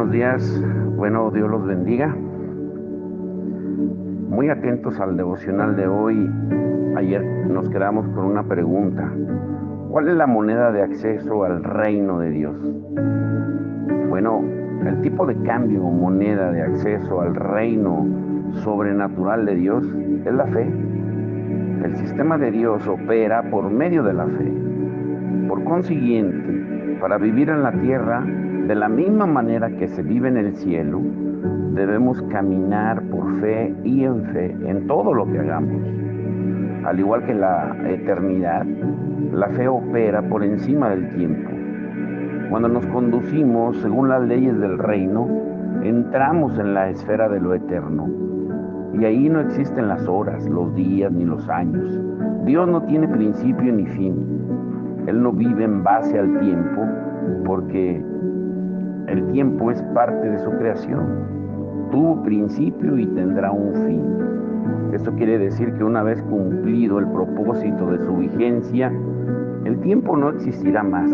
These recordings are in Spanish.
Buenos días, bueno, Dios los bendiga. Muy atentos al devocional de hoy. Ayer nos quedamos con una pregunta. ¿Cuál es la moneda de acceso al reino de Dios? Bueno, el tipo de cambio o moneda de acceso al reino sobrenatural de Dios es la fe. El sistema de Dios opera por medio de la fe. Por consiguiente, para vivir en la tierra de la misma manera que se vive en el cielo, debemos caminar por fe y en fe en todo lo que hagamos. Al igual que la eternidad, la fe opera por encima del tiempo. Cuando nos conducimos según las leyes del reino, entramos en la esfera de lo eterno. Y ahí no existen las horas, los días ni los años. Dios no tiene principio ni fin. Él no vive en base al tiempo, porque el tiempo es parte de su creación. Tuvo principio y tendrá un fin. Esto quiere decir que una vez cumplido el propósito de su vigencia, el tiempo no existirá más.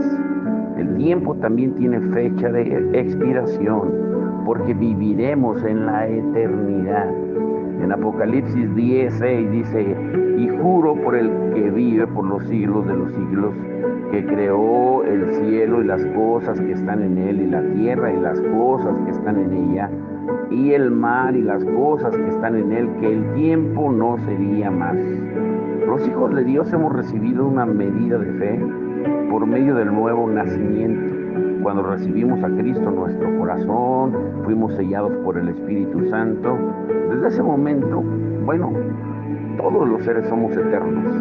El tiempo también tiene fecha de expiración, porque viviremos en la eternidad. En Apocalipsis 10:6 dice: y juro por el que vive por los siglos de los siglos, que creó el cielo y las cosas que están en él, y la tierra y las cosas que están en ella, y el mar y las cosas que están en él, que el tiempo no sería más. Los hijos de Dios hemos recibido una medida de fe por medio del nuevo nacimiento. Cuando recibimos a Cristo en nuestro corazón, fuimos sellados por el Espíritu Santo. Desde ese momento, bueno, todos los seres somos eternos,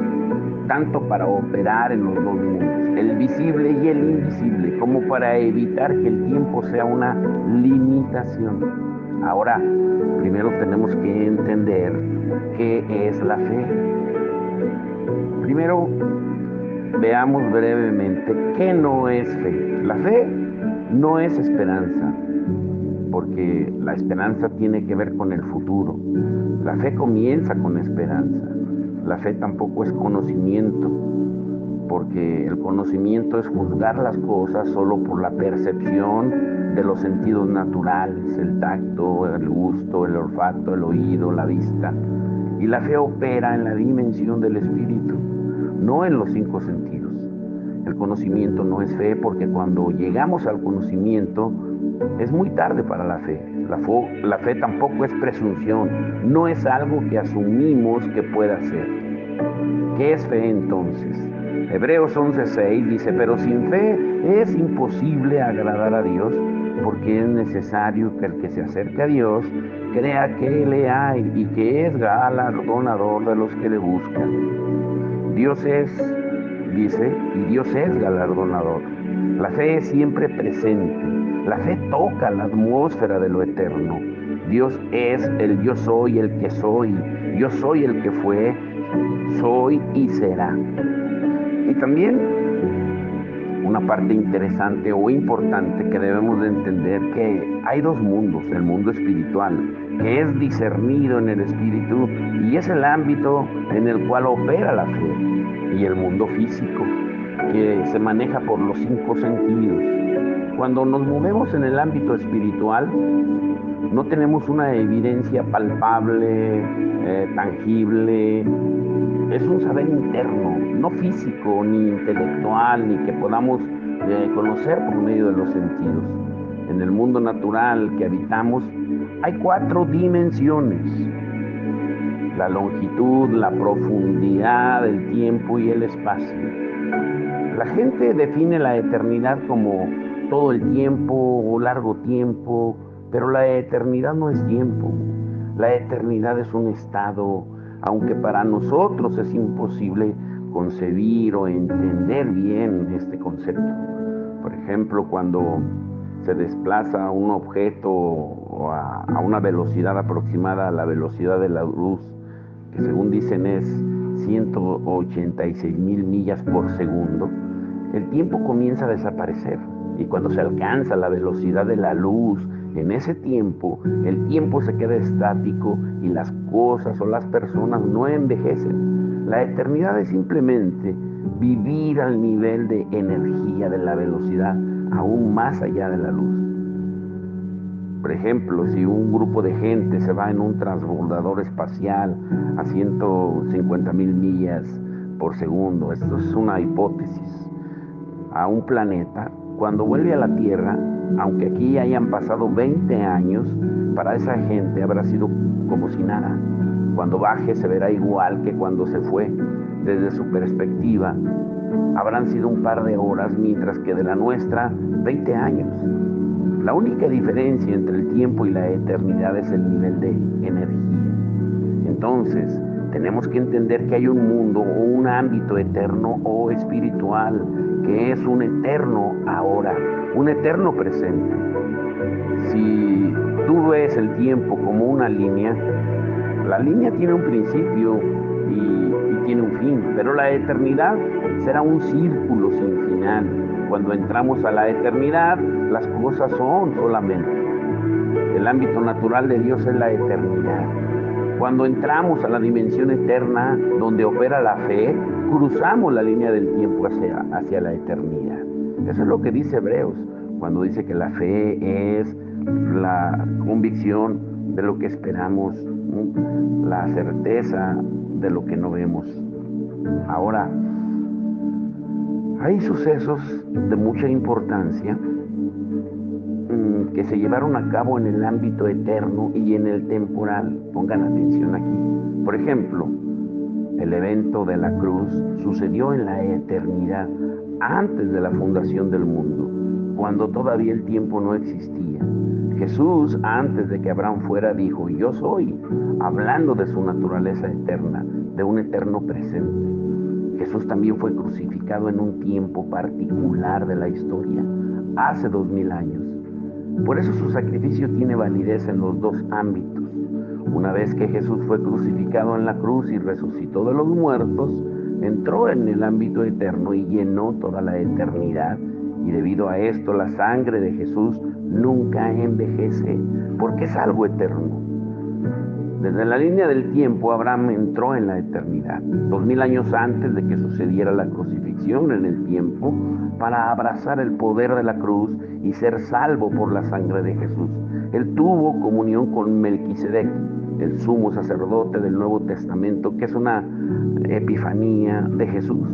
tanto para operar en los dos mundos, el visible y el invisible, como para evitar que el tiempo sea una limitación. Ahora, primero tenemos que entender qué es la fe. Primero, veamos brevemente qué no es fe. La fe no es esperanza, porque la esperanza tiene que ver con el futuro. La fe comienza con esperanza. La fe tampoco es conocimiento, porque el conocimiento es juzgar las cosas solo por la percepción de los sentidos naturales, el tacto, el gusto, el olfato, el oído, la vista. Y la fe opera en la dimensión del espíritu, no en los 5 sentidos. El conocimiento no es fe, porque cuando llegamos al conocimiento es muy tarde para la fe. La fe tampoco es presunción, no es algo que asumimos que pueda ser. ¿Qué es fe entonces? Hebreos 11:6 dice: pero sin fe es imposible agradar a Dios, porque es necesario que el que se acerque a Dios crea que le hay y que es galardonador de los que le buscan. Dios es, dice, y Dios es galardonador. La fe es siempre presente. La fe toca la atmósfera de lo eterno. Dios es el yo soy, el que soy. Yo soy el que fue, soy y será. Y también una parte interesante o importante que debemos de entender, que hay dos mundos: el mundo espiritual, que es discernido en el espíritu y es el ámbito en el cual opera la fe, y el mundo físico, que se maneja por los 5 sentidos. Cuando nos movemos en el ámbito espiritual, no tenemos una evidencia palpable, tangible. Es un saber interno, no físico, ni intelectual, ni que podamos conocer por medio de los sentidos. En el mundo natural que habitamos hay 4 dimensiones: la longitud, la profundidad, el tiempo y el espacio. La gente define la eternidad como todo el tiempo o largo tiempo, pero la eternidad no es tiempo. La eternidad es un estado, aunque para nosotros es imposible concebir o entender bien este concepto. Por ejemplo, cuando se desplaza un objeto a una velocidad aproximada a la velocidad de la luz, que según dicen es 186,000 millas por segundo, el tiempo comienza a desaparecer. Y cuando se alcanza la velocidad de la luz, en ese tiempo, el tiempo se queda estático y las cosas o las personas no envejecen. La eternidad es simplemente vivir al nivel de energía de la velocidad, aún más allá de la luz. Por ejemplo, si un grupo de gente se va en un transbordador espacial a 150,000 millas por segundo, esto es una hipótesis, a un planeta, cuando vuelve a la Tierra, aunque aquí hayan pasado 20 años, para esa gente habrá sido como si nada. Cuando baje se verá igual que cuando se fue. Desde su perspectiva, habrán sido un par de horas, mientras que de la nuestra, 20 años. La única diferencia entre el tiempo y la eternidad es el nivel de energía. Entonces, tenemos que entender que hay un mundo o un ámbito eterno o espiritual, que es un eterno ahora, un eterno presente. Si tú ves el tiempo como una línea, la línea tiene un principio y tiene un fin, pero la eternidad será un círculo sin final. Cuando entramos a la eternidad, las cosas son solamente. El ámbito natural de Dios es la eternidad. Cuando entramos a la dimensión eterna donde opera la fe, cruzamos la línea del tiempo hacia la eternidad. Eso es lo que dice Hebreos, cuando dice que la fe es la convicción de lo que esperamos, ¿no? La certeza de lo que no vemos. Ahora, hay sucesos de mucha importancia que se llevaron a cabo en el ámbito eterno y en el temporal. Pongan atención aquí. Por ejemplo, el evento de la cruz sucedió en la eternidad, antes de la fundación del mundo, cuando todavía el tiempo no existía. Jesús, antes de que Abraham fuera, dijo: yo soy, hablando de su naturaleza eterna, de un eterno presente. Jesús también fue crucificado en un tiempo particular de la historia, hace 2000 años. Por eso su sacrificio tiene validez en los dos ámbitos. Una vez que Jesús fue crucificado en la cruz y resucitó de los muertos, entró en el ámbito eterno y llenó toda la eternidad. Y debido a esto, la sangre de Jesús nunca envejece, porque es algo eterno. Desde la línea del tiempo, Abraham entró en la eternidad, 2000 años antes de que sucediera la crucifixión en el tiempo, para abrazar el poder de la cruz y ser salvo por la sangre de Jesús. Él tuvo comunión con Melquisedec, el sumo sacerdote del Nuevo Testamento, que es una epifanía de Jesús,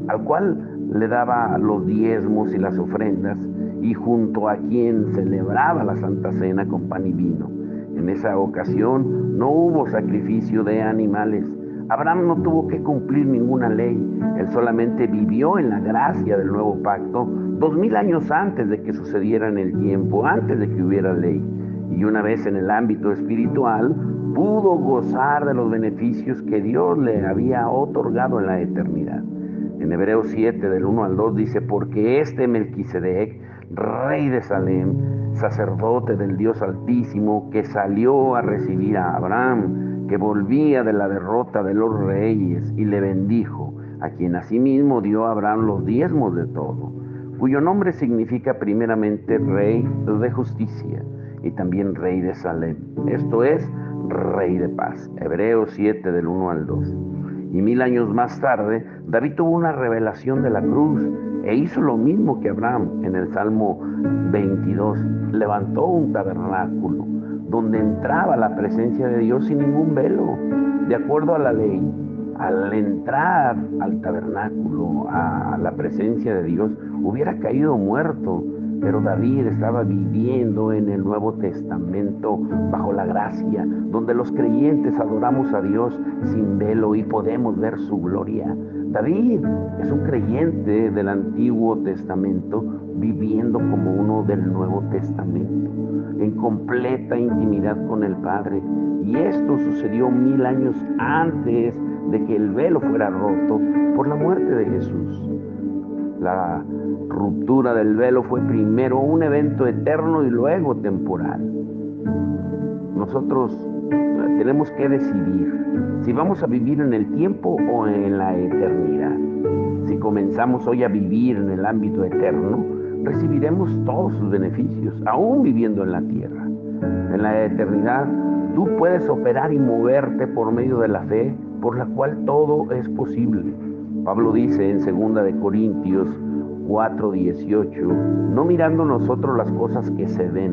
al cual le daba los diezmos y las ofrendas, y junto a quien celebraba la Santa Cena con pan y vino. En esa ocasión no hubo sacrificio de animales. Abraham no tuvo que cumplir ninguna ley. Él solamente vivió en la gracia del nuevo pacto 2000 años antes de que sucediera en el tiempo, antes de que hubiera ley. Y una vez en el ámbito espiritual, pudo gozar de los beneficios que Dios le había otorgado en la eternidad. En Hebreos 7, del 1 al 2, dice: porque este Melquisedec, rey de Salem, sacerdote del Dios Altísimo, que salió a recibir a Abraham, que volvía de la derrota de los reyes, y le bendijo, a quien asimismo dio a Abraham los diezmos de todo, cuyo nombre significa primeramente Rey de Justicia, y también Rey de Salem, esto es, Rey de Paz. Hebreos 7, del 1 al 2. Y 1000 años más tarde, David tuvo una revelación de la cruz e hizo lo mismo que Abraham. En el Salmo 22, levantó un tabernáculo donde entraba la presencia de Dios sin ningún velo, de acuerdo a la ley. Al entrar al tabernáculo, a la presencia de Dios, hubiera caído muerto. Pero David estaba viviendo en el Nuevo Testamento bajo la gracia, donde los creyentes adoramos a Dios sin velo y podemos ver su gloria. David es un creyente del Antiguo Testamento viviendo como uno del Nuevo Testamento, en completa intimidad con el Padre. Y esto sucedió 1000 años antes de que el velo fuera roto por la muerte de Jesús. La ruptura del velo fue primero un evento eterno y luego temporal. Nosotros tenemos que decidir si vamos a vivir en el tiempo o en la eternidad. Si comenzamos hoy a vivir en el ámbito eterno, recibiremos todos sus beneficios, aún viviendo en la tierra. En la eternidad, tú puedes operar y moverte por medio de la fe, por la cual todo es posible. Pablo dice en 2 de Corintios 4:18, no mirando nosotros las cosas que se ven,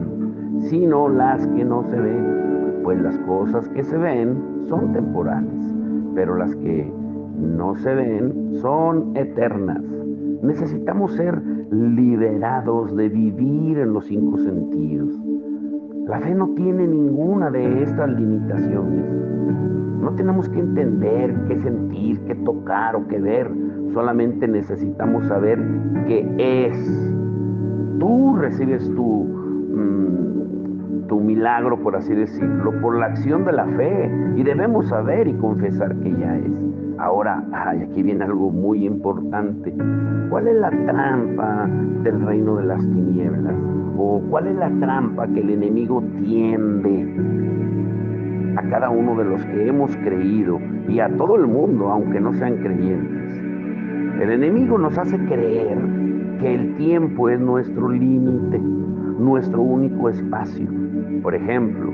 sino las que no se ven. Pues las cosas que se ven son temporales, pero las que no se ven son eternas. Necesitamos ser liberados de vivir en los 5 sentidos. La fe no tiene ninguna de estas limitaciones. No tenemos que entender, qué sentir, qué tocar o qué ver. Solamente necesitamos saber qué es. Tú recibes tu milagro, por así decirlo, por la acción de la fe. Y debemos saber y confesar que ya es. Ahora, aquí viene algo muy importante. ¿Cuál es la trampa del reino de las tinieblas? ¿O cuál es la trampa que el enemigo tiende a cada uno de los que hemos creído y a todo el mundo, aunque no sean creyentes? El enemigo nos hace creer que el tiempo es nuestro límite, nuestro único espacio. Por ejemplo,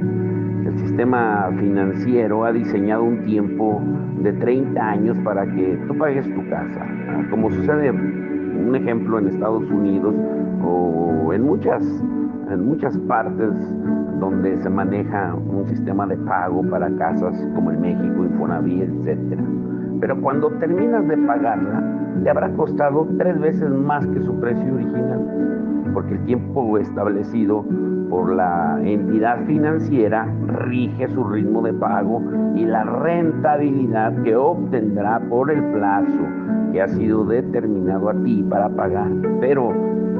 el sistema financiero ha diseñado un tiempo de 30 años para que tú pagues tu casa, como sucede, un ejemplo, en Estados Unidos o en muchas partes donde se maneja un sistema de pago para casas como en México, Infonavit, etcétera. Pero cuando terminas de pagarla, te habrá costado 3 veces más que su precio original, porque el tiempo establecido por la entidad financiera rige su ritmo de pago y la rentabilidad que obtendrá por el plazo que ha sido determinado a ti para pagar. Pero,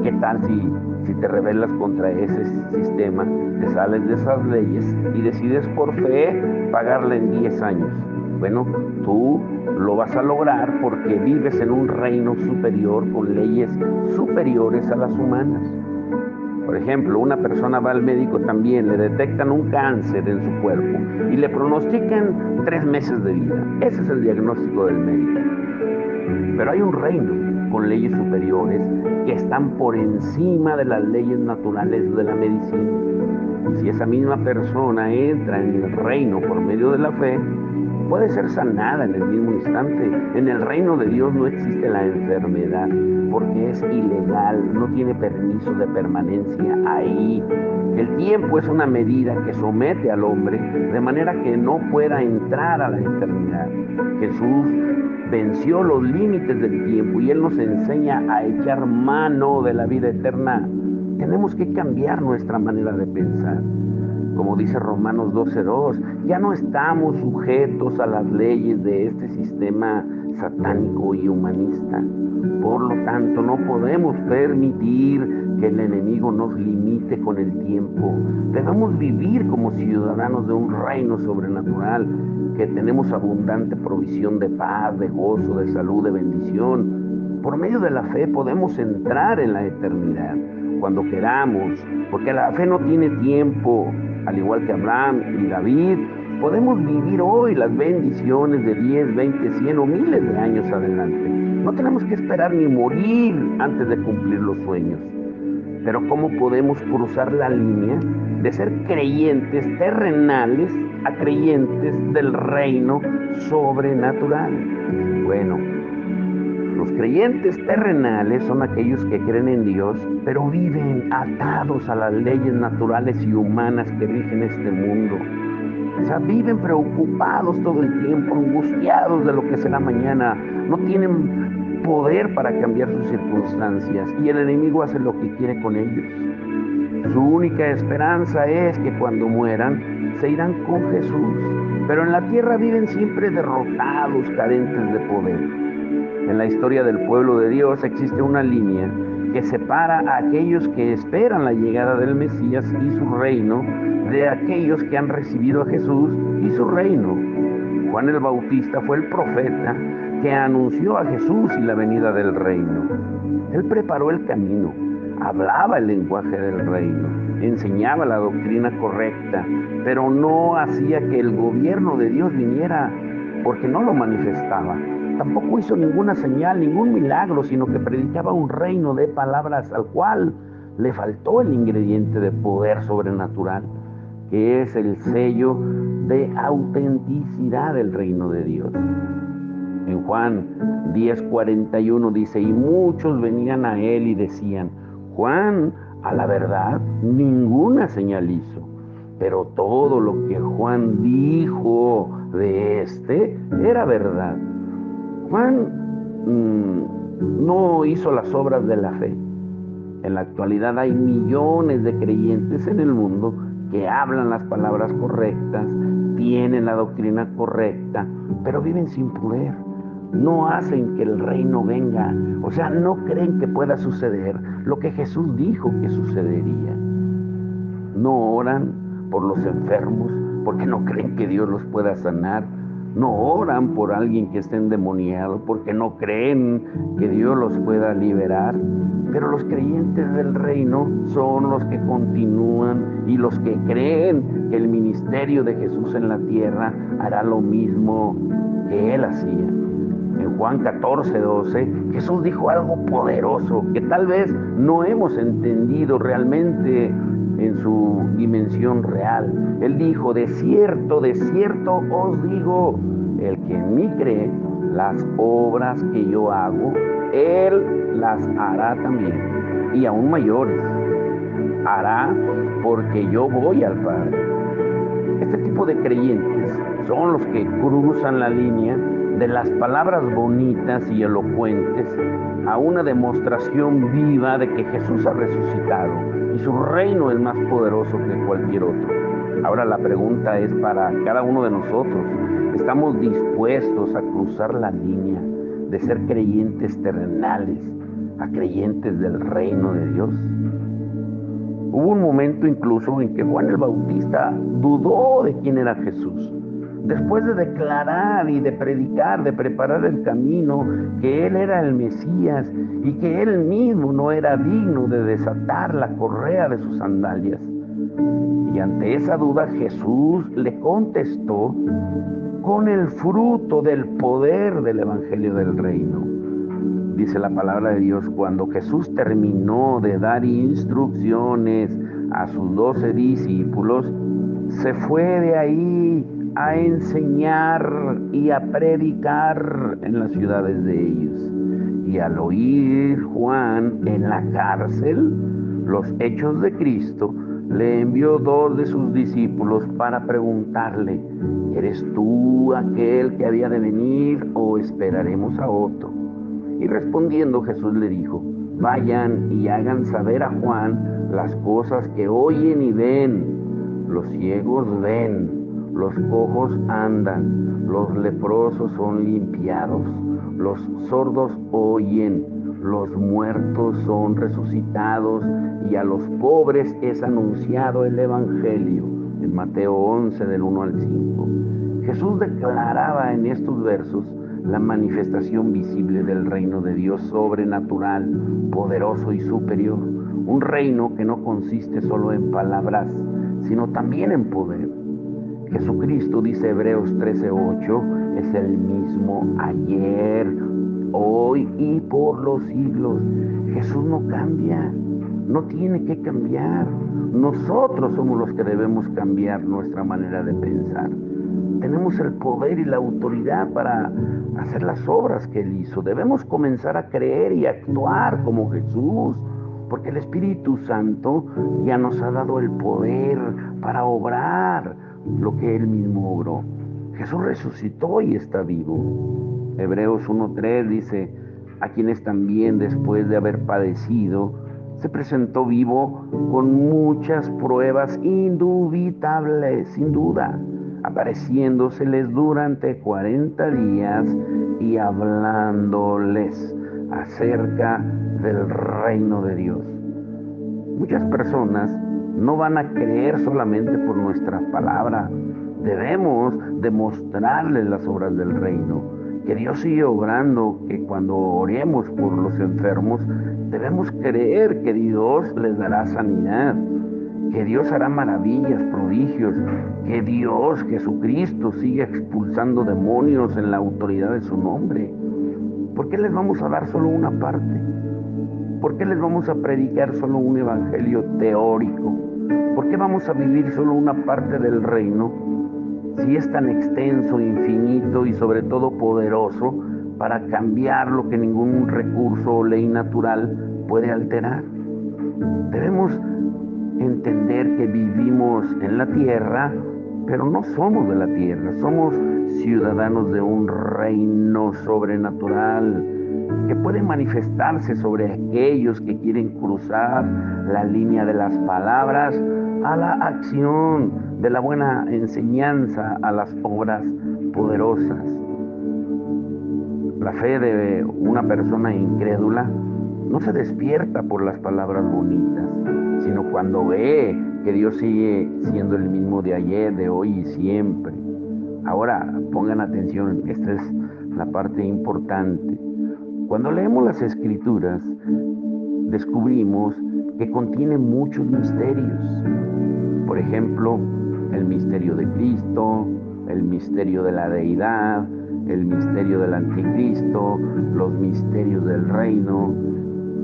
¿qué tal si te rebelas contra ese sistema, te sales de esas leyes y decides por fe pagarla en 10 años? Bueno, tú lo vas a lograr porque vives en un reino superior con leyes superiores a las humanas. Por ejemplo, una persona va al médico también, le detectan un cáncer en su cuerpo y le pronostican 3 meses de vida. Ese es el diagnóstico del médico. Pero hay un reino con leyes superiores que están por encima de las leyes naturales de la medicina. Y si esa misma persona entra en el reino por medio de la fe, puede ser sanada en el mismo instante. En el reino de Dios no existe la enfermedad, porque es ilegal, no tiene permiso de permanencia ahí. El tiempo es una medida que somete al hombre de manera que no pueda entrar a la eternidad. Jesús venció los límites del tiempo y Él nos enseña a echar mano de la vida eterna. Tenemos que cambiar nuestra manera de pensar. Como dice Romanos 12:2, ya no estamos sujetos a las leyes de este sistema satánico y humanista. Por lo tanto, no podemos permitir que el enemigo nos limite con el tiempo. Debemos vivir como ciudadanos de un reino sobrenatural, que tenemos abundante provisión de paz, de gozo, de salud, de bendición. Por medio de la fe podemos entrar en la eternidad cuando queramos, porque la fe no tiene tiempo. Al igual que Abraham y David, podemos vivir hoy las bendiciones de 10, 20, 100 o miles de años adelante. No tenemos que esperar ni morir antes de cumplir los sueños. Pero ¿cómo podemos cruzar la línea de ser creyentes terrenales a creyentes del reino sobrenatural? Bueno, los creyentes terrenales son aquellos que creen en Dios, pero viven atados a las leyes naturales y humanas que rigen este mundo. O sea, viven preocupados todo el tiempo, angustiados de lo que será mañana. No tienen poder para cambiar sus circunstancias y el enemigo hace lo que quiere con ellos. Su única esperanza es que cuando mueran se irán con Jesús, pero en la tierra viven siempre derrotados, carentes de poder. En la historia del pueblo de Dios existe una línea que separa a aquellos que esperan la llegada del Mesías y su reino de aquellos que han recibido a Jesús y su reino. Juan el Bautista fue el profeta que anunció a Jesús y la venida del reino. Él preparó el camino, hablaba el lenguaje del reino, enseñaba la doctrina correcta, pero no hacía que el gobierno de Dios viniera porque no lo manifestaba. Tampoco hizo ninguna señal, ningún milagro, sino que predicaba un reino de palabras al cual le faltó el ingrediente de poder sobrenatural, que es el sello de autenticidad del reino de Dios. En Juan 10:41 dice, y muchos venían a él y decían, Juan A la verdad, ninguna señal hizo, pero todo lo que Juan dijo de este era verdad. Juan no hizo las obras de la fe. En la actualidad hay millones de creyentes en el mundo que hablan las palabras correctas, tienen la doctrina correcta, pero viven sin poder. No hacen que el reino venga, o sea, no creen que pueda suceder lo que Jesús dijo que sucedería. No oran por los enfermos porque no creen que Dios los pueda sanar. No oran por alguien que esté endemoniado porque no creen que Dios los pueda liberar. Pero los creyentes del reino son los que continúan y los que creen que el ministerio de Jesús en la tierra hará lo mismo que Él hacía. En Juan 14:12, Jesús dijo algo poderoso que tal vez no hemos entendido realmente en su dimensión real. Él dijo: de cierto os digo, el que en mí cree, las obras que yo hago, él las hará también, y aún mayores hará, porque yo voy al Padre. Este tipo de creyentes son los que cruzan la línea de las palabras bonitas y elocuentes a una demostración viva de que Jesús ha resucitado y su reino es más poderoso que cualquier otro. Ahora la pregunta es para cada uno de nosotros: ¿estamos dispuestos a cruzar la línea de ser creyentes terrenales a creyentes del reino de Dios? Hubo un momento incluso en que Juan el Bautista dudó de quién era Jesús. Después de declarar y de predicar, de preparar el camino, que Él era el Mesías y que Él mismo no era digno de desatar la correa de sus sandalias. Y ante esa duda Jesús le contestó con el fruto del poder del Evangelio del Reino. Dice la palabra de Dios: cuando Jesús terminó de dar instrucciones a sus 12 discípulos, se fue de ahí a enseñar y a predicar en las ciudades de ellos. Y al oír Juan en la cárcel los hechos de Cristo, le envió 2 de sus discípulos para preguntarle: ¿eres tú aquel que había de venir o esperaremos a otro? Y respondiendo Jesús le dijo: vayan y hagan saber a Juan las cosas que oyen y ven. Los ciegos ven, los cojos andan, los leprosos son limpiados, los sordos oyen, los muertos son resucitados, y a los pobres es anunciado el Evangelio. En Mateo 11, del 1 al 5. Jesús declaraba en estos versos la manifestación visible del reino de Dios sobrenatural, poderoso y superior. Un reino que no consiste solo en palabras, sino también en poder. Jesucristo, dice Hebreos 13:8, es el mismo ayer, hoy y por los siglos. Jesús no cambia, no tiene que cambiar. Nosotros somos los que debemos cambiar nuestra manera de pensar. Tenemos el poder y la autoridad para hacer las obras que Él hizo. Debemos comenzar a creer y actuar como Jesús, porque el Espíritu Santo ya nos ha dado el poder para obrar lo que Él mismo obró. Jesús resucitó y está vivo. Hebreos 1:3 dice: a quienes también, después de haber padecido, se presentó vivo con muchas pruebas indubitables, sin duda, apareciéndoseles durante 40 días y hablándoles acerca del reino de Dios. Muchas personas no van a creer solamente por nuestra palabra. Debemos demostrarles las obras del reino, que Dios sigue obrando, que cuando oremos por los enfermos, debemos creer que Dios les dará sanidad, que Dios hará maravillas, prodigios, que Dios, Jesucristo, sigue expulsando demonios en la autoridad de su nombre. ¿Por qué les vamos a dar solo una parte? ¿Por qué les vamos a predicar solo un evangelio teórico? ¿Por qué vamos a vivir solo una parte del reino si es tan extenso, infinito y sobre todo poderoso para cambiar lo que ningún recurso o ley natural puede alterar? Debemos entender que vivimos en la tierra, pero no somos de la tierra, somos ciudadanos de un reino sobrenatural que puede manifestarse sobre aquellos que quieren cruzar la línea de las palabras a la acción, de la buena enseñanza a las obras poderosas. La fe de una persona incrédula no se despierta por las palabras bonitas, sino cuando ve que Dios sigue siendo el mismo de ayer, de hoy y siempre. Ahora, pongan atención, esta es la parte importante. Cuando leemos las Escrituras, descubrimos que contienen muchos misterios. Por ejemplo, el misterio de Cristo, el misterio de la deidad, el misterio del anticristo, los misterios del reino.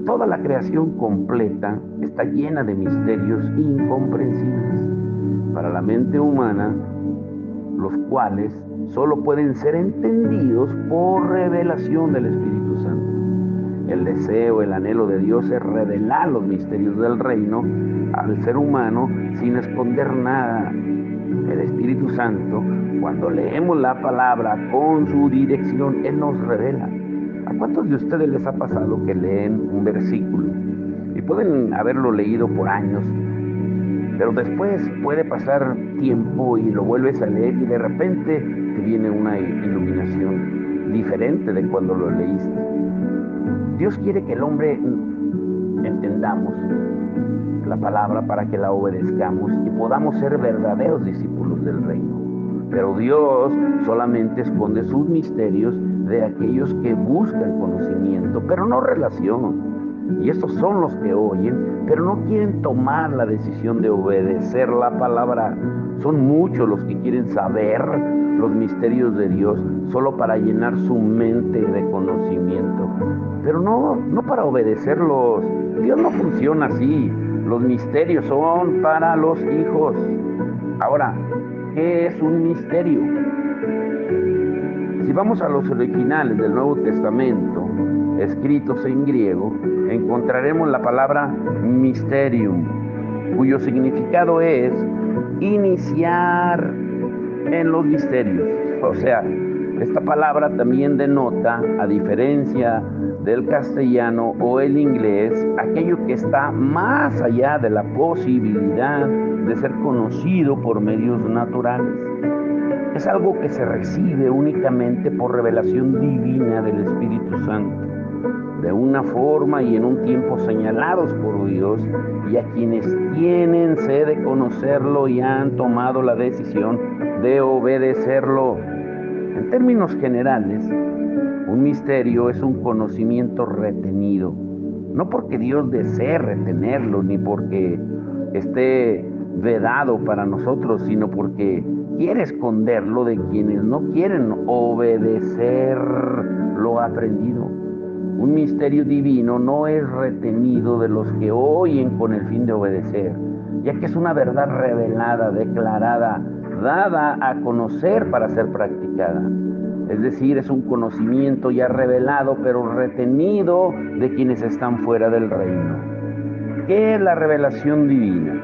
Toda la creación completa está llena de misterios incomprensibles para la mente humana, los cuales solo pueden ser entendidos por revelación del Espíritu Santo. El deseo, el anhelo de Dios es revelar los misterios del reino al ser humano sin esconder nada. El Espíritu Santo, cuando leemos la palabra con su dirección, Él nos revela. ¿A cuántos de ustedes les ha pasado que leen un versículo y pueden haberlo leído por años, pero después puede pasar tiempo y lo vuelves a leer y de repente te viene una iluminación diferente de cuando lo leíste? Dios quiere que el hombre entendamos la palabra para que la obedezcamos y podamos ser verdaderos discípulos del reino. Pero Dios solamente esconde sus misterios de aquellos que buscan conocimiento, pero no relación. Y estos son los que oyen, pero no quieren tomar la decisión de obedecer la palabra. Son muchos los que quieren saber los misterios de Dios solo para llenar su mente de conocimiento, pero no para obedecerlos. Dios no funciona así. Los misterios son para los hijos. Ahora, ¿qué es un misterio? Si vamos a los originales del Nuevo Testamento, escritos en griego, encontraremos la palabra mysterium, cuyo significado es iniciar en los misterios. O sea, esta palabra también denota, a diferencia del castellano o el inglés, aquello que está más allá de la posibilidad de ser conocido por medios naturales. Es algo que se recibe únicamente por revelación divina del Espíritu Santo, de una forma y en un tiempo señalados por Dios, y a quienes tienen sed de conocerlo y han tomado la decisión de obedecerlo. En términos generales, un misterio es un conocimiento retenido, no porque Dios desee retenerlo, ni porque esté vedado para nosotros, sino porque quiere esconderlo de quienes no quieren obedecer lo aprendido. Un misterio divino no es retenido de los que oyen con el fin de obedecer, ya que es una verdad revelada, declarada, dada a conocer para ser practicada. Es decir, es un conocimiento ya revelado, pero retenido de quienes están fuera del reino. ¿Qué es la revelación divina?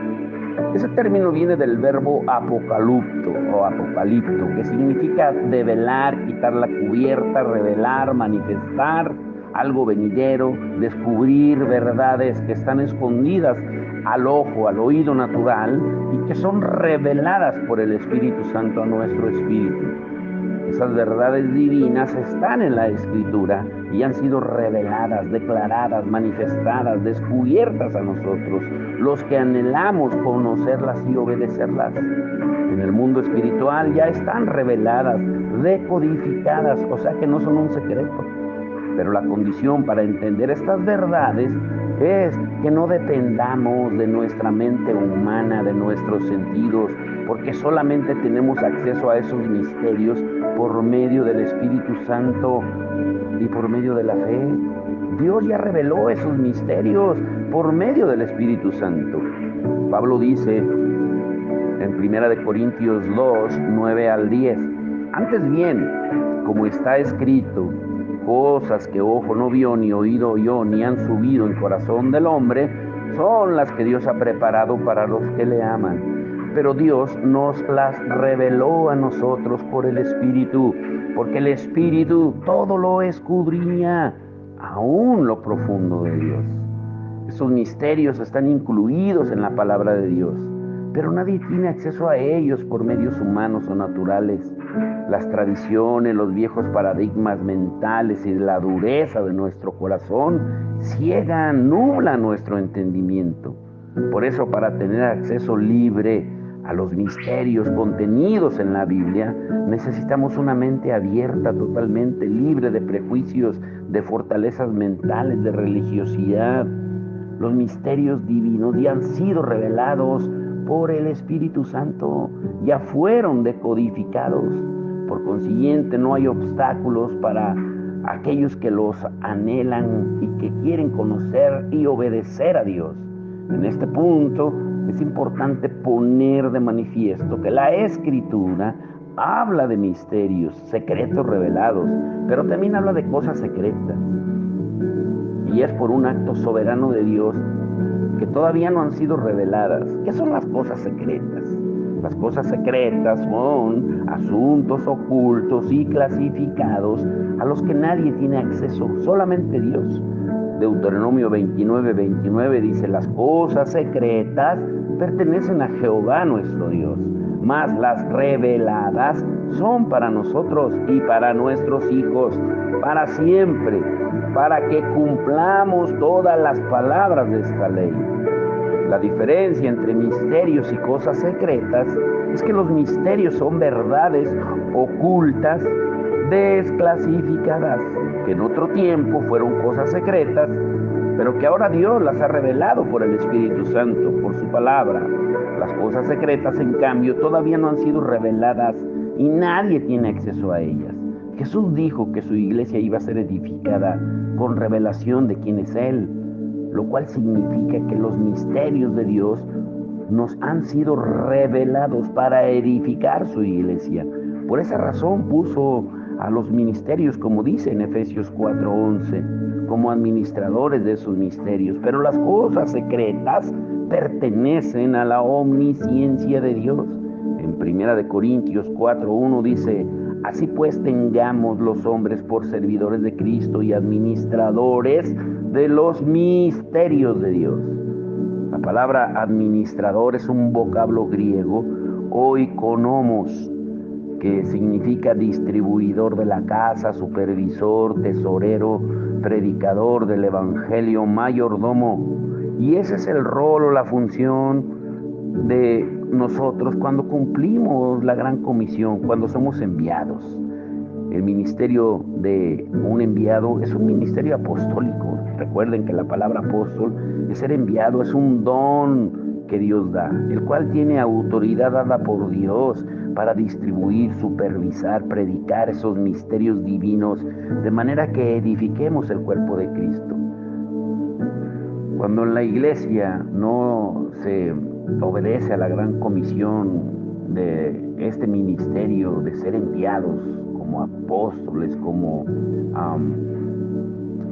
Ese término viene del verbo apocalipto o apocalipto, que significa develar, quitar la cubierta, revelar, manifestar algo venidero, descubrir verdades que están escondidas al ojo, al oído natural y que son reveladas por el Espíritu Santo a nuestro espíritu. Esas verdades divinas están en la Escritura y han sido reveladas, declaradas, manifestadas, descubiertas a nosotros, los que anhelamos conocerlas y obedecerlas. En el mundo espiritual ya están reveladas, decodificadas, o sea que no son un secreto. Pero la condición para entender estas verdades es que no dependamos de nuestra mente humana, de nuestros sentidos, porque solamente tenemos acceso a esos misterios por medio del Espíritu Santo y por medio de la fe. Dios ya reveló esos misterios por medio del Espíritu Santo. Pablo dice en 1 Corintios 2, 9 al 10, antes bien, como está escrito, cosas que ojo no vio, ni oído oyó, ni han subido en corazón del hombre, son las que Dios ha preparado para los que le aman. Pero Dios nos las reveló a nosotros por el Espíritu, porque el Espíritu todo lo escudriña, aún lo profundo de Dios. Esos misterios están incluidos en la palabra de Dios, pero nadie tiene acceso a ellos por medios humanos o naturales. Las tradiciones, los viejos paradigmas mentales y la dureza de nuestro corazón ciegan, nublan nuestro entendimiento. Por eso, para tener acceso libre a los misterios contenidos en la Biblia, necesitamos una mente abierta, totalmente libre de prejuicios, de fortalezas mentales, de religiosidad. Los misterios divinos ya han sido revelados por el Espíritu Santo, ya fueron decodificados. Por consiguiente, no hay obstáculos para aquellos que los anhelan y que quieren conocer y obedecer a Dios. En este punto es importante poner de manifiesto que la Escritura habla de misterios, secretos revelados, pero también habla de cosas secretas. Y es por un acto soberano de Dios que todavía no han sido reveladas. ¿Qué son las cosas secretas? Las cosas secretas son asuntos ocultos y clasificados a los que nadie tiene acceso, solamente Dios. Deuteronomio 29:29 dice: las cosas secretas pertenecen a Jehová nuestro Dios, mas las reveladas son para nosotros y para nuestros hijos, para siempre, para que cumplamos todas las palabras de esta ley. La diferencia entre misterios y cosas secretas es que los misterios son verdades ocultas, desclasificadas, que en otro tiempo fueron cosas secretas, pero que ahora Dios las ha revelado por el Espíritu Santo, por su palabra. Las cosas secretas, en cambio, todavía no han sido reveladas y nadie tiene acceso a ellas. Jesús dijo que su iglesia iba a ser edificada con revelación de quién es Él, lo cual significa que los misterios de Dios nos han sido revelados para edificar su iglesia. Por esa razón puso a los ministerios, como dice en Efesios 4:11, como administradores de esos misterios. Pero las cosas secretas pertenecen a la omnisciencia de Dios. En 1 Corintios 4:1 dice: así pues tengamos los hombres por servidores de Cristo y administradores de los misterios de Dios. La palabra administrador es un vocablo griego, oikonomos, que significa distribuidor de la casa, supervisor, tesorero, predicador del evangelio, mayordomo. Y ese es el rol o la función de nosotros cuando cumplimos la gran comisión, cuando somos enviados. El ministerio de un enviado es un ministerio apostólico. Recuerden que la palabra apóstol es ser enviado, es un don que Dios da, el cual tiene autoridad dada por Dios para distribuir, supervisar, predicar esos misterios divinos, de manera que edifiquemos el cuerpo de Cristo. Cuando en la iglesia no se obedece a la gran comisión de este ministerio de ser enviados como apóstoles, como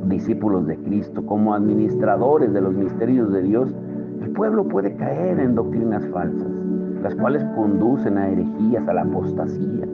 discípulos de Cristo, como administradores de los misterios de Dios, el pueblo puede caer en doctrinas falsas, las cuales conducen a herejías, a la apostasía.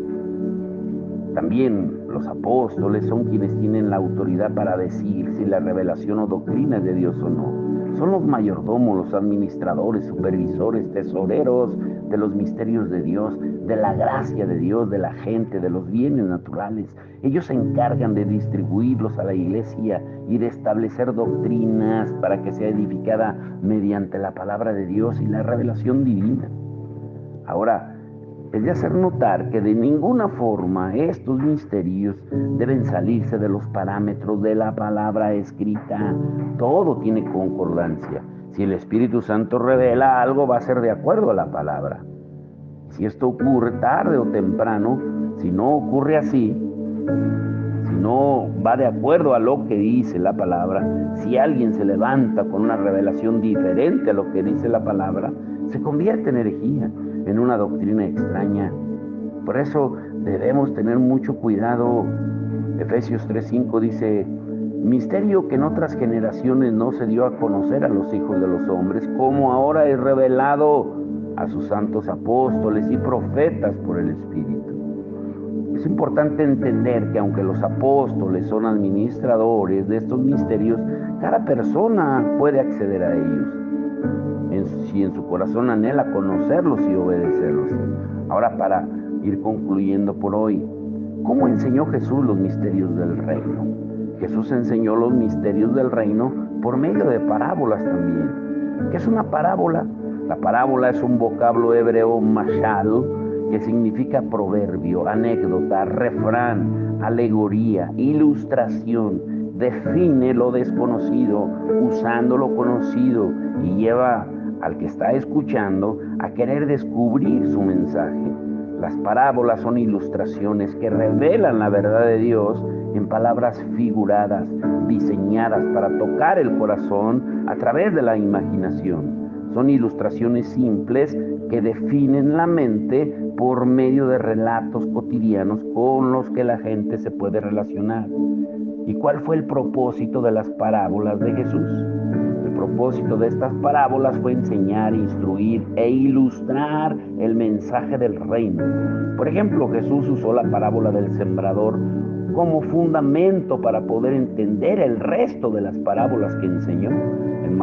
También los apóstoles son quienes tienen la autoridad para decir si la revelación o doctrina es de Dios o no. Son los mayordomos, los administradores, supervisores, tesoreros de los misterios de Dios, de la gracia de Dios, de la gente, de los bienes naturales. Ellos se encargan de distribuirlos a la iglesia y de establecer doctrinas para que sea edificada mediante la palabra de Dios y la revelación divina. Ahora, es de hacer notar que de ninguna forma estos misterios deben salirse de los parámetros de la palabra escrita. Todo tiene concordancia. Si el Espíritu Santo revela algo, va a ser de acuerdo a la palabra. Si esto ocurre tarde o temprano, si no ocurre así, si no va de acuerdo a lo que dice la palabra, si alguien se levanta con una revelación diferente a lo que dice la palabra, se convierte en herejía, en una doctrina extraña. Por eso debemos tener mucho cuidado. Efesios 3:5 dice: misterio que en otras generaciones no se dio a conocer a los hijos de los hombres, como ahora es revelado a sus santos apóstoles y profetas por el Espíritu. Es importante entender que aunque los apóstoles son administradores de estos misterios, cada persona puede acceder a ellos, si en su corazón anhela conocerlos y obedecerlos. Ahora, para ir concluyendo por hoy, ¿cómo enseñó Jesús los misterios del reino? Jesús enseñó los misterios del reino por medio de parábolas también. ¿Qué es una parábola? La parábola es un vocablo hebreo mashal, que significa proverbio, anécdota, refrán, alegoría, ilustración. Define lo desconocido usando lo conocido y lleva al que está escuchando a querer descubrir su mensaje. Las parábolas son ilustraciones que revelan la verdad de Dios en palabras figuradas, diseñadas para tocar el corazón a través de la imaginación. Son ilustraciones simples que definen la mente por medio de relatos cotidianos con los que la gente se puede relacionar. ¿Y cuál fue el propósito de las parábolas de Jesús? El propósito de estas parábolas fue enseñar, instruir e ilustrar el mensaje del reino. Por ejemplo, Jesús usó la parábola del sembrador como fundamento para poder entender el resto de las parábolas que enseñó. En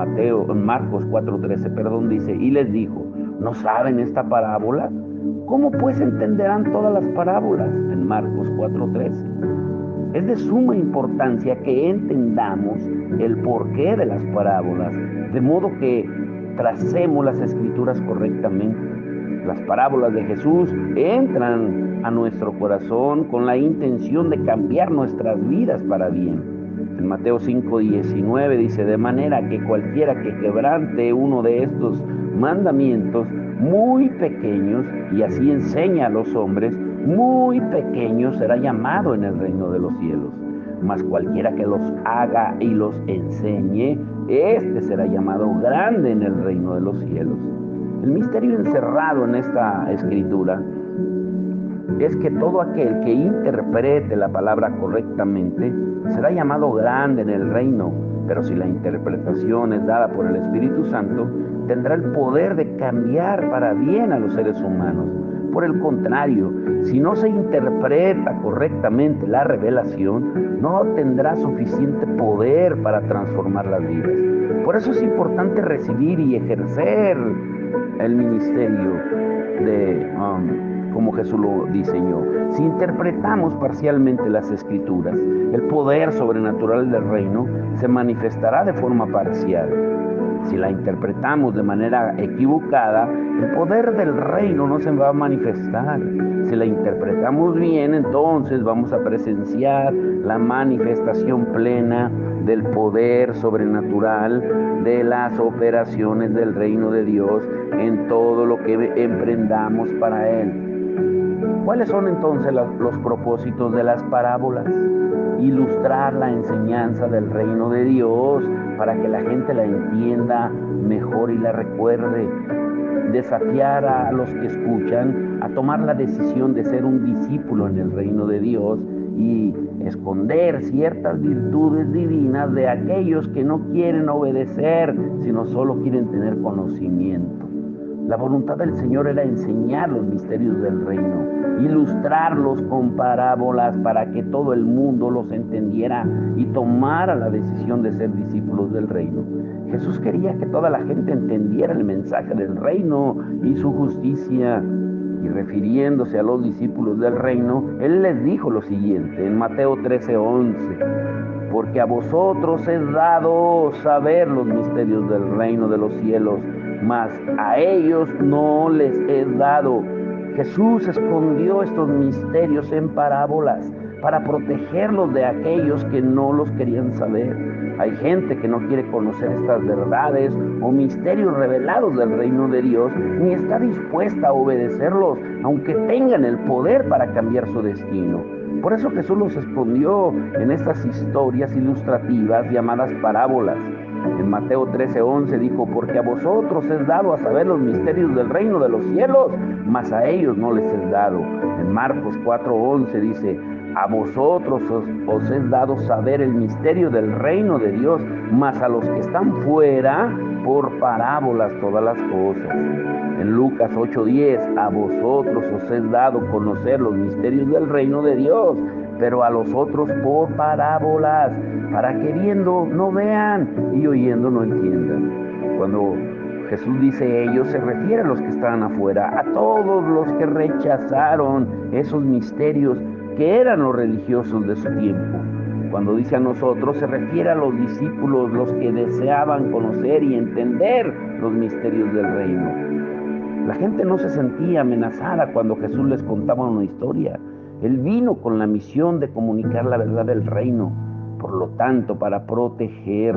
Marcos 4:13, dice, y les dijo, ¿no saben esta parábola? ¿Cómo pues entenderán todas las parábolas? En Marcos 4:13. Es de suma importancia que entendamos el porqué de las parábolas, de modo que tracemos las escrituras correctamente. Las parábolas de Jesús entran a nuestro corazón con la intención de cambiar nuestras vidas para bien. En Mateo 5:19 dice, de manera que cualquiera que quebrante uno de estos mandamientos muy pequeños y así enseña a los hombres, muy pequeño será llamado en el reino de los cielos. Mas cualquiera que los haga y los enseñe, este será llamado grande en el reino de los cielos. El misterio encerrado en esta escritura es que todo aquel que interprete la palabra correctamente será llamado grande en el reino, pero si la interpretación es dada por el Espíritu Santo, tendrá el poder de cambiar para bien a los seres humanos. Por el contrario, si no se interpreta correctamente la revelación, no tendrá suficiente poder para transformar las vidas. Por eso es importante recibir y ejercer el ministerio como Jesús lo diseñó. Si interpretamos parcialmente las Escrituras, el poder sobrenatural del reino se manifestará de forma parcial. Si la interpretamos de manera equivocada, el poder del reino no se va a manifestar. Si la interpretamos bien, entonces vamos a presenciar la manifestación plena del poder sobrenatural de las operaciones del reino de Dios en todo lo que emprendamos para Él. ¿Cuáles son entonces los propósitos de las parábolas? Ilustrar la enseñanza del reino de Dios para que la gente la entienda mejor y la recuerde. Desafiar a los que escuchan a tomar la decisión de ser un discípulo en el reino de Dios y esconder ciertas virtudes divinas de aquellos que no quieren obedecer, sino solo quieren tener conocimiento. La voluntad del Señor era enseñar los misterios del reino, ilustrarlos con parábolas para que todo el mundo los entendiera y tomara la decisión de ser discípulos del reino. Jesús quería que toda la gente entendiera el mensaje del reino y su justicia. Y refiriéndose a los discípulos del reino, Él les dijo lo siguiente en Mateo 13:11. Porque a vosotros es dado saber los misterios del reino de los cielos, mas a ellos no les es dado. Jesús escondió estos misterios en parábolas para protegerlos de aquellos que no los querían saber. Hay gente que no quiere conocer estas verdades o misterios revelados del reino de Dios, ni está dispuesta a obedecerlos, aunque tengan el poder para cambiar su destino. Por eso Jesús los escondió en estas historias ilustrativas llamadas parábolas. En Mateo 13:11 dijo, porque a vosotros es dado a saber los misterios del reino de los cielos, mas a ellos no les es dado. En Marcos 4:11 dice, A vosotros os es dado saber el misterio del reino de Dios, mas a los que están fuera, por parábolas todas las cosas. En Lucas 8:10, a vosotros os es dado conocer los misterios del reino de Dios, pero a los otros por parábolas, para que viendo no vean y oyendo no entiendan. Cuando Jesús dice ellos, se refiere a los que estaban afuera, a todos los que rechazaron esos misterios que eran los religiosos de su tiempo. Cuando dice a nosotros, se refiere a los discípulos, los que deseaban conocer y entender los misterios del reino. La gente no se sentía amenazada cuando Jesús les contaba una historia. Él vino con la misión de comunicar la verdad del reino. Por lo tanto, para proteger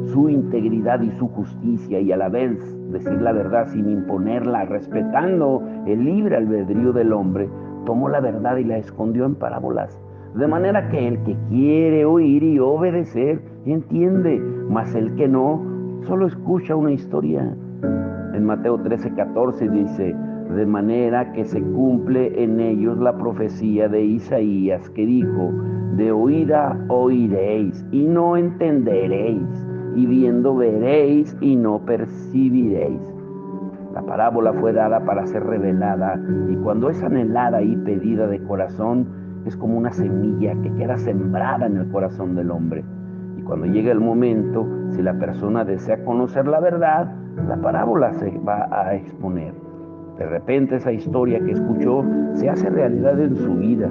su integridad y su justicia y a la vez decir la verdad sin imponerla, respetando el libre albedrío del hombre, tomó la verdad y la escondió en parábolas. De manera que el que quiere oír y obedecer entiende, mas el que no, solo escucha una historia. En Mateo 13:14 dice, de manera que se cumple en ellos la profecía de Isaías que dijo, de oída oiréis y no entenderéis, y viendo veréis y no percibiréis. La parábola fue dada para ser revelada, y cuando es anhelada y pedida de corazón, es como una semilla que queda sembrada en el corazón del hombre. Y cuando llega el momento, si la persona desea conocer la verdad, la parábola se va a exponer. De repente esa historia que escuchó se hace realidad en su vida.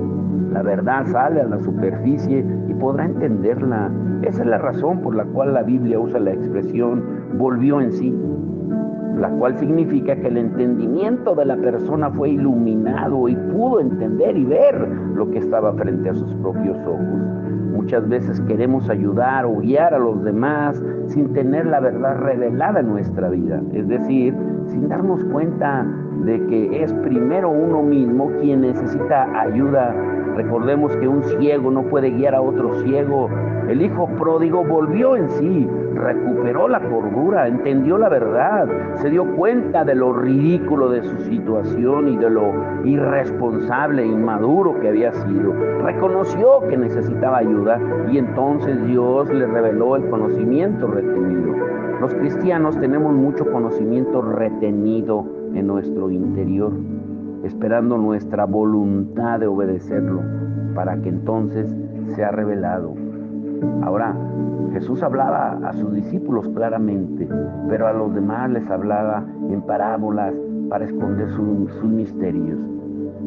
La verdad sale a la superficie y podrá entenderla. Esa es la razón por la cual la Biblia usa la expresión volvió en sí, la cual significa que el entendimiento de la persona fue iluminado y pudo entender y ver lo que estaba frente a sus propios ojos. Muchas veces queremos ayudar o guiar a los demás sin tener la verdad revelada en nuestra vida, es decir, sin darnos cuenta de que es primero uno mismo quien necesita ayuda. Recordemos que un ciego no puede guiar a otro ciego. El hijo pródigo volvió en sí, recuperó la cordura, entendió la verdad, se dio cuenta de lo ridículo de su situación y de lo irresponsable e inmaduro que había sido. Reconoció que necesitaba ayuda y entonces Dios le reveló el conocimiento retenido. Los cristianos tenemos mucho conocimiento retenido en nuestro interior, esperando nuestra voluntad de obedecerlo para que entonces sea revelado. Ahora, Jesús hablaba a sus discípulos claramente, pero a los demás les hablaba en parábolas para esconder sus misterios.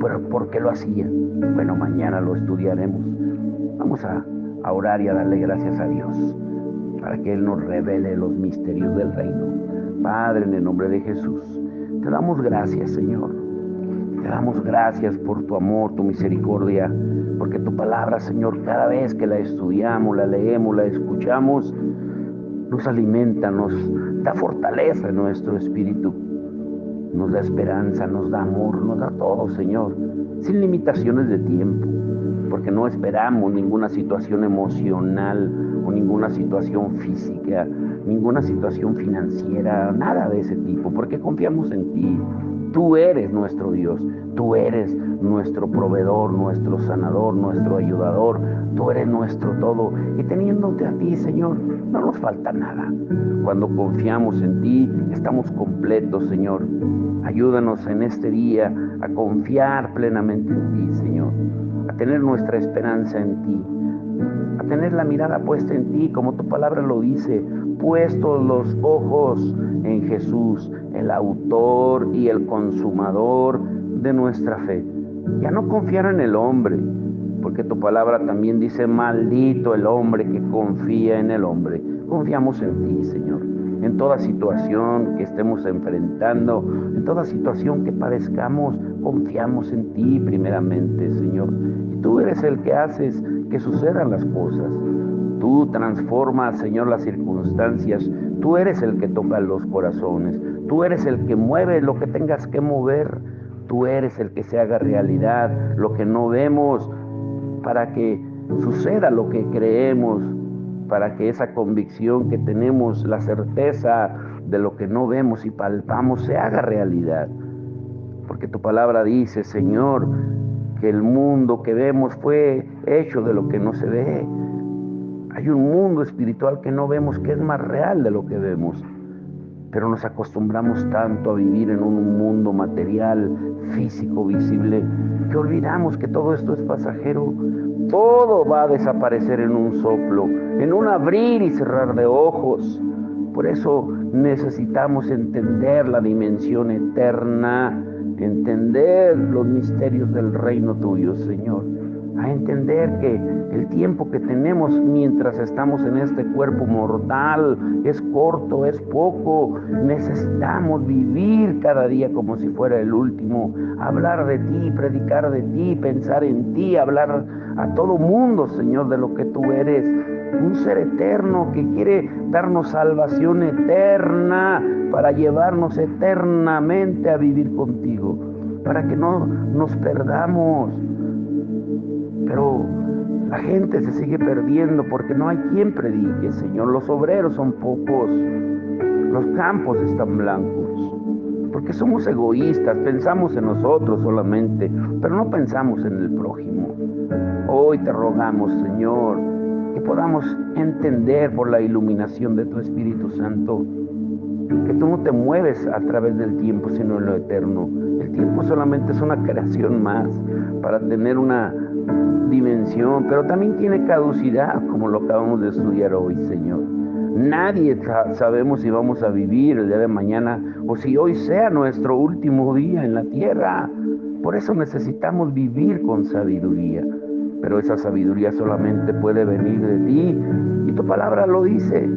¿Pero por qué lo hacía? Bueno, mañana lo estudiaremos. Vamos a orar y a darle gracias a Dios para que Él nos revele los misterios del reino. Padre, en el nombre de Jesús, te damos gracias, Señor. Te damos gracias por tu amor, tu misericordia, porque tu palabra, Señor, cada vez que la estudiamos, la leemos, la escuchamos, nos alimenta, nos da fortaleza en nuestro espíritu, nos da esperanza, nos da amor, nos da todo, Señor, sin limitaciones de tiempo, porque no esperamos ninguna situación emocional o ninguna situación física, ninguna situación financiera, nada de ese tipo, porque confiamos en ti. Tú eres nuestro Dios, tú eres nuestro proveedor, nuestro sanador, nuestro ayudador, tú eres nuestro todo. Y teniéndote a ti, Señor, no nos falta nada. Cuando confiamos en ti, estamos completos, Señor. Ayúdanos en este día a confiar plenamente en ti, Señor, a tener nuestra esperanza en ti, a tener la mirada puesta en ti, como tu palabra lo dice, puestos los ojos en Jesús, el autor y el consumador de nuestra fe. Ya no confiar en el hombre, porque tu palabra también dice, maldito el hombre que confía en el hombre. Confiamos en ti, Señor, en toda situación que estemos enfrentando, en toda situación que padezcamos, confiamos en ti primeramente, Señor. Y tú eres el que haces que sucedan las cosas. Tú transformas, Señor, las circunstancias. Tú eres el que toca los corazones. Tú eres el que mueve lo que tengas que mover. Tú eres el que se haga realidad lo que no vemos, para que suceda lo que creemos, para que esa convicción que tenemos, la certeza de lo que no vemos y palpamos, se haga realidad. Porque tu palabra dice, Señor, que el mundo que vemos fue hecho de lo que no se ve. Hay un mundo espiritual que no vemos, que es más real de lo que vemos. Pero nos acostumbramos tanto a vivir en un mundo material, físico, visible, que olvidamos que todo esto es pasajero. Todo va a desaparecer en un soplo, en un abrir y cerrar de ojos. Por eso necesitamos entender la dimensión eterna, entender los misterios del reino tuyo, Señor. A entender que el tiempo que tenemos mientras estamos en este cuerpo mortal es corto, es poco. Necesitamos vivir cada día como si fuera el último, hablar de ti, predicar de ti, pensar en ti, hablar a todo mundo, Señor, de lo que tú eres. Un ser eterno que quiere darnos salvación eterna para llevarnos eternamente a vivir contigo, para que no nos perdamos. Pero la gente se sigue perdiendo porque no hay quien predique, Señor. Los obreros son pocos, los campos están blancos, porque somos egoístas, pensamos en nosotros solamente, pero no pensamos en el prójimo. Hoy te rogamos, Señor, que podamos entender por la iluminación de tu Espíritu Santo que tú no te mueves a través del tiempo, sino en lo eterno. El tiempo solamente es una creación más para tener una dimensión, pero también tiene caducidad, como lo acabamos de estudiar hoy, Señor. Nadie sabemos si vamos a vivir el día de mañana o si hoy sea nuestro último día en la tierra. Por eso necesitamos vivir con sabiduría, pero esa sabiduría solamente puede venir de ti, y tu palabra lo dice.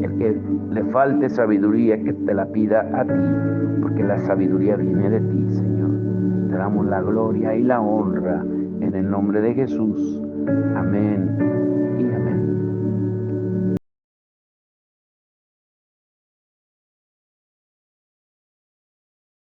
El que le falte sabiduría, que te la pida a ti, porque la sabiduría viene de ti, Señor. Te damos la gloria y la honra en el nombre de Jesús. Amén y amén.